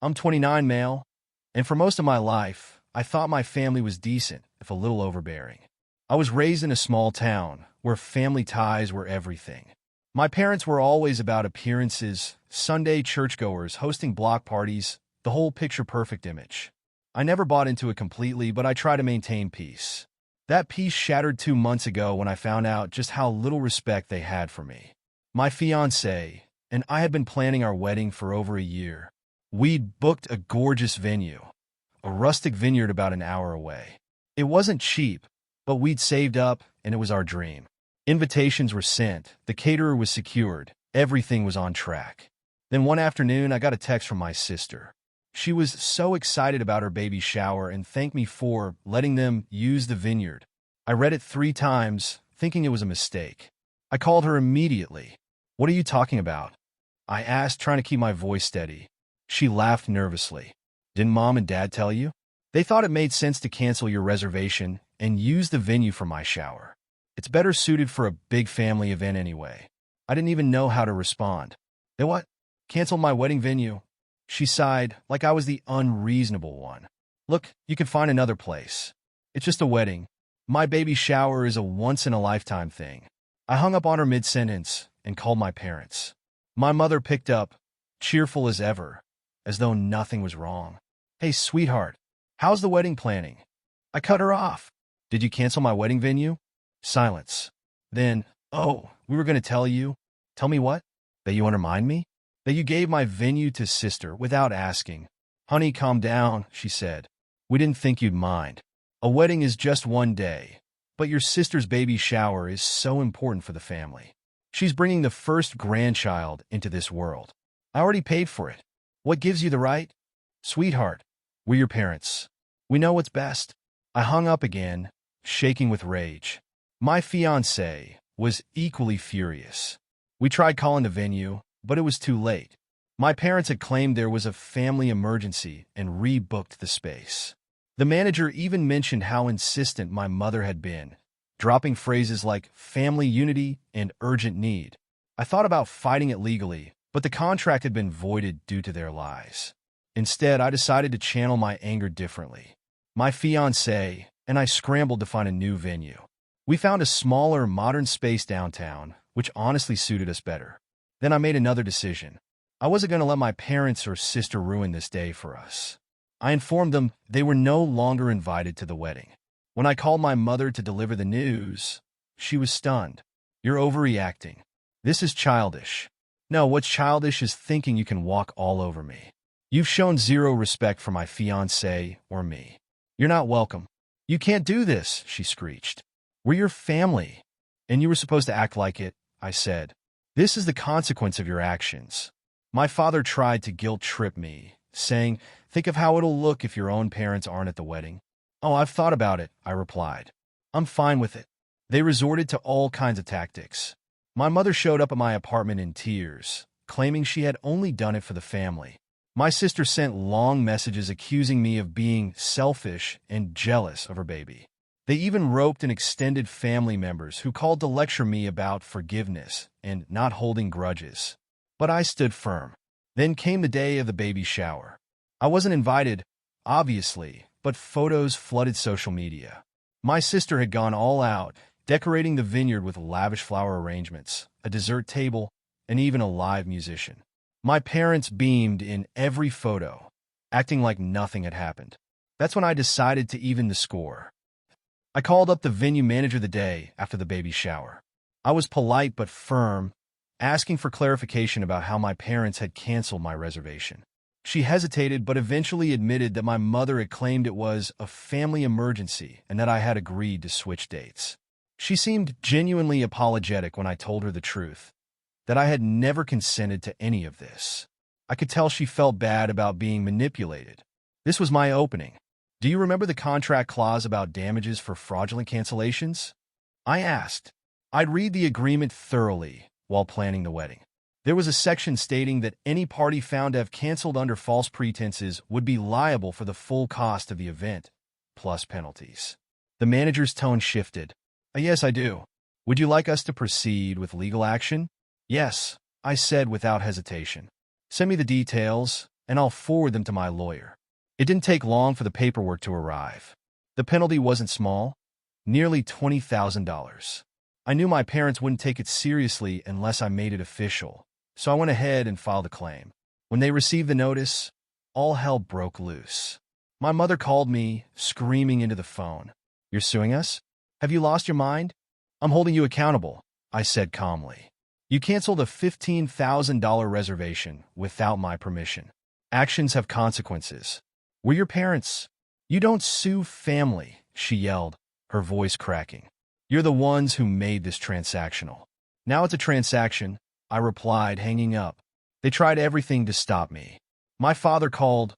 I'm 29, male, and for most of my life, I thought my family was decent, if a little overbearing. I was raised in a small town where family ties were everything. My parents were always about appearances, Sunday churchgoers, hosting block parties, the whole picture-perfect image. I never bought into it completely, but I try to maintain peace. That peace shattered 2 months ago when I found out just how little respect they had for me. My fiancé and I had been planning our wedding for over a year. We'd booked a gorgeous venue, a rustic vineyard about an hour away. It wasn't cheap, but we'd saved up, and it was our dream. Invitations were sent, the caterer was secured, everything was on track. Then one afternoon, I got a text from my sister. She was so excited about her baby's shower and thanked me for letting them use the vineyard. I read it 3 times, thinking it was a mistake. I called her immediately. "What are you talking about?" I asked, trying to keep my voice steady. She laughed nervously. "Didn't Mom and Dad tell you? They thought it made sense to cancel your reservation and use the venue for my shower. It's better suited for a big family event anyway." I didn't even know how to respond. "They what? Canceled my wedding venue?" She sighed, like I was the unreasonable one. "Look, you can find another place. It's just a wedding. My baby shower is a once-in-a-lifetime thing." I hung up on her mid-sentence and called my parents. My mother picked up, cheerful as ever, as though nothing was wrong. "Hey, sweetheart, how's the wedding planning?" I cut her off. "Did you cancel my wedding venue?" Silence. Then, "Oh, we were going to tell you." "Tell me what?" "That you undermined me? That you gave my venue to sister without asking." "Honey, calm down," she said. "We didn't think you'd mind. A wedding is just one day, but your sister's baby shower is so important for the family. She's bringing the first grandchild into this world. I already paid for it. What gives you the right?" "Sweetheart, we're your parents. We know what's best." I hung up again, shaking with rage. My fiancé was equally furious. We tried calling the venue, but it was too late. My parents had claimed there was a family emergency and rebooked the space. The manager even mentioned how insistent my mother had been, dropping phrases like family unity and urgent need. I thought about fighting it legally, but the contract had been voided due to their lies. Instead, I decided to channel my anger differently. My fiancé and I scrambled to find a new venue. We found a smaller, modern space downtown, which honestly suited us better. Then I made another decision. I wasn't going to let my parents or sister ruin this day for us. I informed them they were no longer invited to the wedding. When I called my mother to deliver the news, she was stunned. "You're overreacting. This is childish." "No, what's childish is thinking you can walk all over me. You've shown zero respect for my fiancé or me. You're not welcome." "You can't do this," she screeched. "We're your family, and you were supposed to act like it," I said. "This is the consequence of your actions." My father tried to guilt-trip me, saying, "Think of how it'll look if your own parents aren't at the wedding." "Oh, I've thought about it," I replied. "I'm fine with it." They resorted to all kinds of tactics. My mother showed up at my apartment in tears, claiming she had only done it for the family. My sister sent long messages accusing me of being selfish and jealous of her baby. They even roped in extended family members who called to lecture me about forgiveness and not holding grudges. But I stood firm. Then came the day of the baby shower. I wasn't invited, obviously, but photos flooded social media. My sister had gone all out, decorating the vineyard with lavish flower arrangements, a dessert table, and even a live musician. My parents beamed in every photo, acting like nothing had happened. That's when I decided to even the score. I called up the venue manager the day after the baby shower. I was polite but firm, asking for clarification about how my parents had canceled my reservation. She hesitated but eventually admitted that my mother had claimed it was a family emergency and that I had agreed to switch dates. She seemed genuinely apologetic when I told her the truth, that I had never consented to any of this. I could tell she felt bad about being manipulated. This was my opening. "Do you remember the contract clause about damages for fraudulent cancellations?" I asked. I'd read the agreement thoroughly while planning the wedding. There was a section stating that any party found to have canceled under false pretenses would be liable for the full cost of the event, plus penalties. The manager's tone shifted. "Yes, I do. Would you like us to proceed with legal action?" "Yes," I said without hesitation. "Send me the details, and I'll forward them to my lawyer. It didn't take long for the paperwork to arrive. The penalty wasn't small, nearly $20,000. I knew my parents wouldn't take it seriously unless I made it official, so I went ahead and filed a claim. When they received the notice, all hell broke loose. My mother called me, screaming into the phone. "You're suing us? Have you lost your mind?" "I'm holding you accountable," I said calmly. "You canceled a $15,000 reservation without my permission. Actions have consequences. We're your parents. You don't sue family," she yelled, her voice cracking. "You're the ones who made this transactional." "Now it's a transaction," I replied, hanging up. They tried everything to stop me. My father called,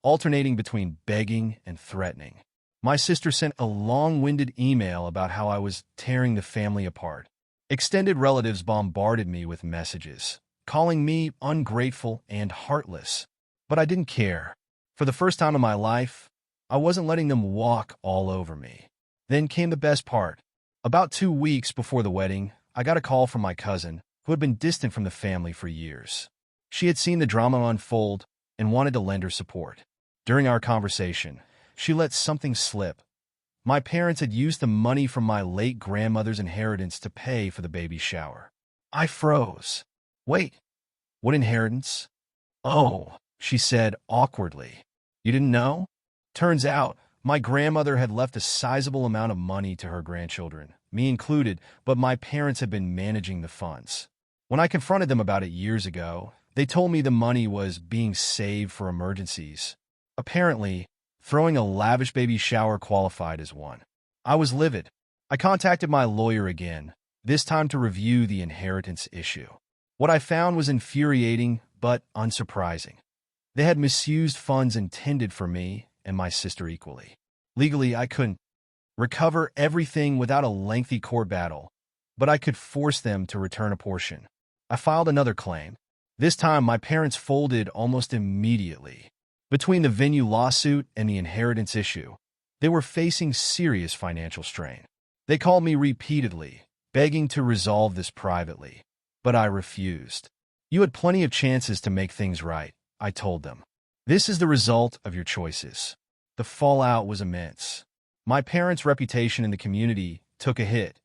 alternating between begging and threatening. My sister sent a long-winded email about how I was tearing the family apart. Extended relatives bombarded me with messages, calling me ungrateful and heartless. But I didn't care. For the first time in my life, I wasn't letting them walk all over me. Then came the best part. About 2 weeks before the wedding, I got a call from my cousin, who had been distant from the family for years. She had seen the drama unfold and wanted to lend her support. During our conversation, she let something slip. My parents had used the money from my late grandmother's inheritance to pay for the baby shower. I froze. "Wait, what inheritance?" "Oh," she said awkwardly. "You didn't know?" Turns out, my grandmother had left a sizable amount of money to her grandchildren, me included, but my parents had been managing the funds. When I confronted them about it years ago, they told me the money was being saved for emergencies. Apparently, throwing a lavish baby shower qualified as one. I was livid. I contacted my lawyer again, this time to review the inheritance issue. What I found was infuriating but unsurprising. They had misused funds intended for me and my sister equally. Legally, I couldn't recover everything without a lengthy court battle, but I could force them to return a portion. I filed another claim. This time, my parents folded almost immediately. Between the venue lawsuit and the inheritance issue, they were facing serious financial strain. They called me repeatedly, begging to resolve this privately, but I refused. "You had plenty of chances to make things right," I told them. "This is the result of your choices." The fallout was immense. My parents' reputation in the community took a hit.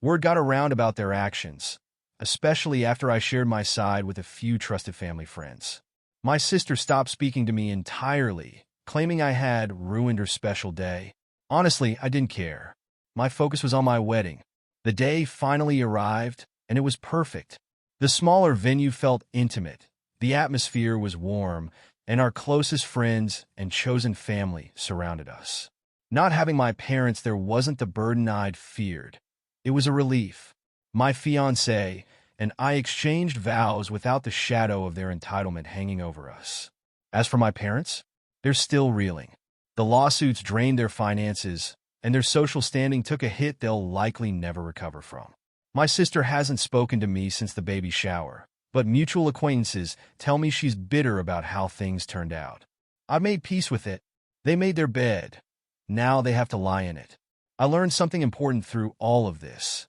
Word got around about their actions, especially after I shared my side with a few trusted family friends. My sister stopped speaking to me entirely, claiming I had ruined her special day. Honestly, I didn't care. My focus was on my wedding. The day finally arrived, and it was perfect. The smaller venue felt intimate, the atmosphere was warm, and our closest friends and chosen family surrounded us. Not having my parents there wasn't the burden I'd feared. It was a relief. My fiancé and I exchanged vows without the shadow of their entitlement hanging over us. As for my parents, they're still reeling. The lawsuits drained their finances, and their social standing took a hit they'll likely never recover from. My sister hasn't spoken to me since the baby shower, but mutual acquaintances tell me she's bitter about how things turned out. I made peace with it. They made their bed. Now they have to lie in it. I learned something important through all of this.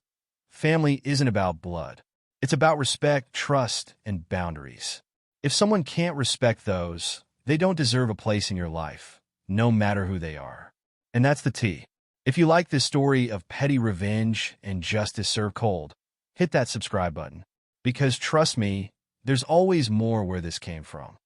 Family isn't about blood. It's about respect, trust, and boundaries. If someone can't respect those, they don't deserve a place in your life, no matter who they are. And that's the tea. If you like this story of petty revenge and justice served cold, hit that subscribe button. Because trust me, there's always more where this came from.